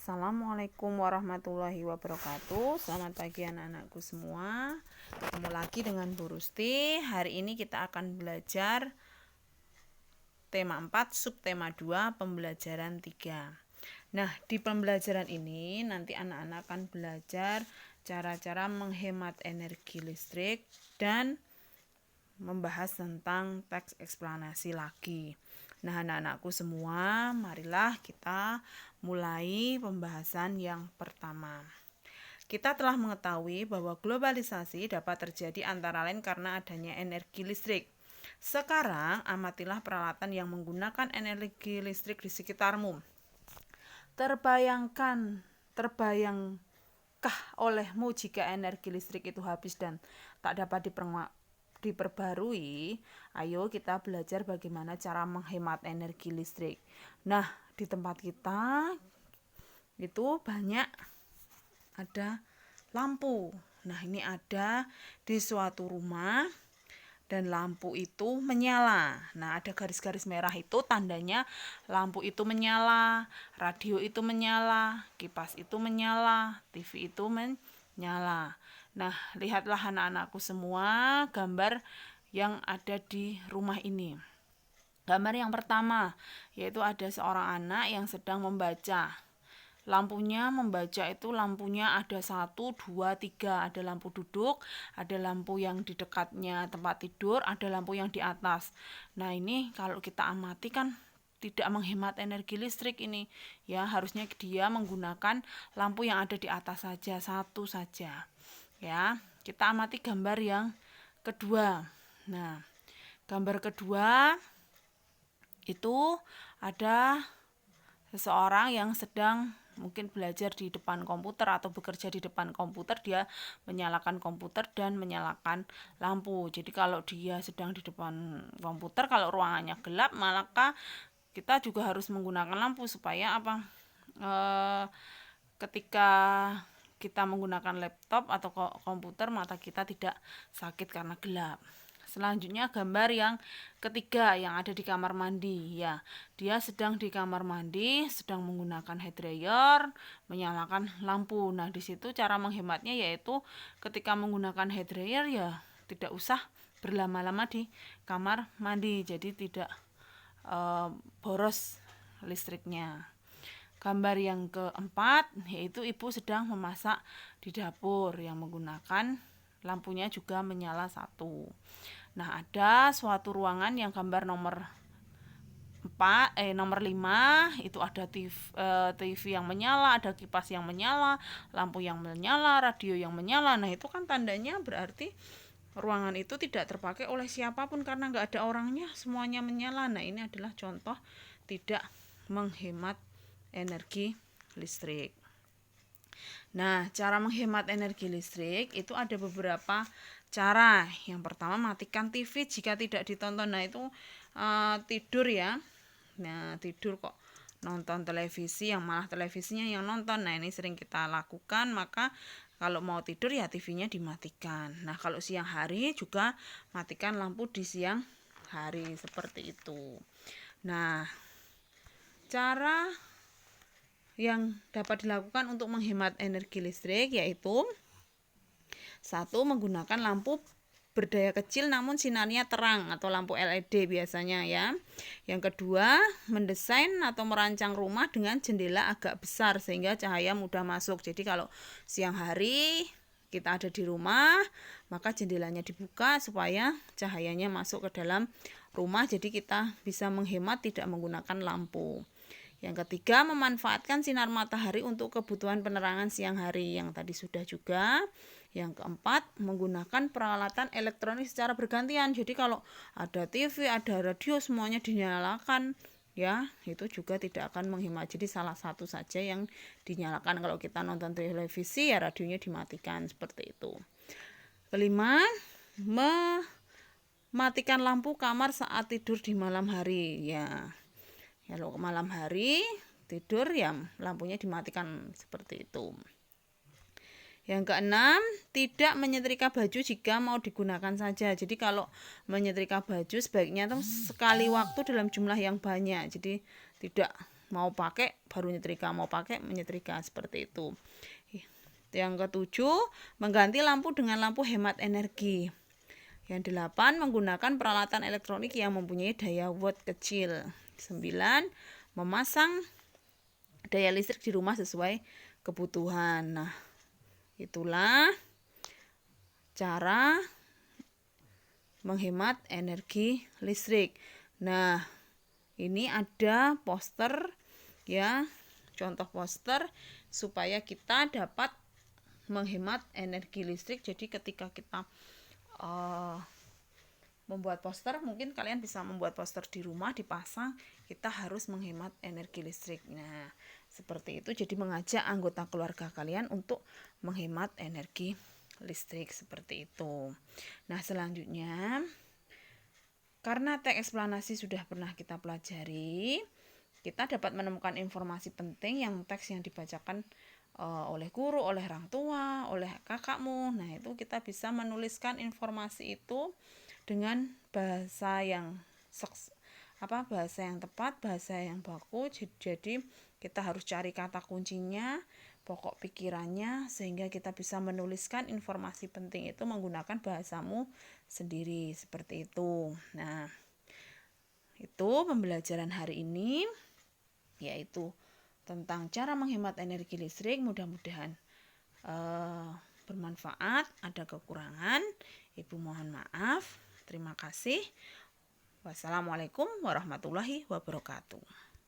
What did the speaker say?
Assalamualaikum warahmatullahi wabarakatuh. Selamat pagi anak-anakku semua. Ketemu lagi dengan Bu Rusti. Hari ini kita akan belajar tema 4, subtema 2, pembelajaran 3. Nah, di pembelajaran ini nanti anak-anak akan belajar cara-cara menghemat energi listrik dan membahas tentang teks eksplanasi lagi. Nah, anak-anakku semua, marilah kita mulai pembahasan yang pertama. Kita telah mengetahui bahwa globalisasi dapat terjadi antara lain karena adanya energi listrik. Sekarang, amatilah peralatan yang menggunakan energi listrik di sekitarmu. Terbayangkah olehmu jika energi listrik itu habis dan tak dapat diperbarui? Ayo kita belajar bagaimana cara menghemat energi listrik. Nah, di tempat kita itu banyak ada lampu. Nah, ini ada di suatu rumah dan lampu itu menyala. Nah, ada garis-garis merah itu tandanya lampu itu menyala, radio itu menyala, kipas itu menyala, TV itu menyala. Nah, lihatlah anak-anakku semua gambar yang ada di rumah ini. Gambar yang pertama, yaitu ada seorang anak yang sedang membaca. Lampunya membaca itu lampunya ada 1, 2, 3. Ada lampu duduk, ada lampu yang di dekatnya tempat tidur, ada lampu yang di atas. Nah, ini kalau kita amati kan tidak menghemat energi listrik ini. Ya, harusnya dia menggunakan lampu yang ada di atas saja, satu saja. Ya, kita amati gambar yang kedua. Nah, gambar kedua itu ada seseorang yang sedang mungkin belajar di depan komputer atau bekerja di depan komputer. Dia menyalakan komputer dan menyalakan lampu. Jadi kalau dia sedang di depan komputer, kalau ruangannya gelap, maka kita juga harus menggunakan lampu supaya apa? Ketika kita menggunakan laptop atau komputer, mata kita tidak sakit karena gelap. Selanjutnya gambar yang ketiga yang ada di kamar mandi. Ya, dia sedang di kamar mandi, sedang menggunakan hair dryer, menyalakan lampu. Nah, di situ cara menghematnya yaitu ketika menggunakan hair dryer ya tidak usah berlama-lama di kamar mandi. Jadi tidak boros listriknya. Gambar yang keempat yaitu ibu sedang memasak di dapur yang menggunakan lampunya juga menyala 1. Nah, ada suatu ruangan yang gambar nomor 5 itu ada TV yang menyala, ada kipas yang menyala, lampu yang menyala, radio yang menyala. Nah, itu kan tandanya berarti ruangan itu tidak terpakai oleh siapapun karena nggak ada orangnya, semuanya menyala. Nah, ini adalah contoh tidak menghemat energi listrik. Nah, cara menghemat energi listrik itu ada beberapa cara. Yang pertama, matikan TV jika tidak ditonton. Nah, itu tidur ya. Nah, tidur kok nonton televisi, yang malah televisinya yang nonton. Nah, ini sering kita lakukan. Maka kalau mau tidur ya TV-nya dimatikan. Nah, kalau siang hari juga matikan lampu di siang hari seperti itu. Nah, cara yang dapat dilakukan untuk menghemat energi listrik yaitu 1. Menggunakan lampu berdaya kecil namun sinarnya terang atau lampu LED biasanya ya. Yang kedua, mendesain atau merancang rumah dengan jendela agak besar sehingga cahaya mudah masuk. Jadi kalau siang hari kita ada di rumah, maka jendelanya dibuka supaya cahayanya masuk ke dalam rumah. Jadi kita bisa menghemat tidak menggunakan lampu. Yang ketiga, memanfaatkan sinar matahari untuk kebutuhan penerangan siang hari yang tadi sudah juga. Yang keempat, menggunakan peralatan elektronik secara bergantian. Jadi kalau ada TV, ada radio, semuanya dinyalakan ya, itu juga tidak akan menghemat. Jadi salah satu saja yang dinyalakan. Kalau kita nonton televisi ya radionya dimatikan seperti itu. Kelima, mematikan lampu kamar saat tidur di malam hari ya. Kalau malam hari tidur ya lampunya dimatikan seperti itu. Yang keenam, tidak menyetrika baju jika mau digunakan saja. Jadi kalau menyetrika baju sebaiknya tuh sekali waktu dalam jumlah yang banyak. Jadi tidak mau pakai baru nyetrika, mau pakai menyetrika, seperti itu. Yang ketujuh, mengganti lampu dengan lampu hemat energi. Yang 8, menggunakan peralatan elektronik yang mempunyai daya watt kecil. 9, memasang daya listrik di rumah sesuai kebutuhan. Nah, itulah cara menghemat energi listrik. Nah, ini ada poster ya, contoh poster supaya kita dapat menghemat energi listrik. Jadi ketika kita membuat poster, mungkin kalian bisa membuat poster di rumah, dipasang, kita harus menghemat energi listrik. Nah, seperti itu. Jadi mengajak anggota keluarga kalian untuk menghemat energi listrik, seperti itu. Nah, selanjutnya, karena teks eksplanasi sudah pernah kita pelajari, kita dapat menemukan informasi penting yang teks yang dibacakan oleh guru, oleh orang tua, oleh kakakmu. Nah, itu kita bisa menuliskan informasi itu dengan bahasa yang bahasa yang tepat, bahasa yang baku. Jadi kita harus cari kata kuncinya, pokok pikirannya, sehingga kita bisa menuliskan informasi penting itu menggunakan bahasamu sendiri, seperti itu. Nah, itu pembelajaran hari ini, yaitu tentang cara menghemat energi listrik. Mudah-mudahan bermanfaat. Ada kekurangan, Ibu mohon maaf. Terima kasih. Wassalamualaikum warahmatullahi wabarakatuh.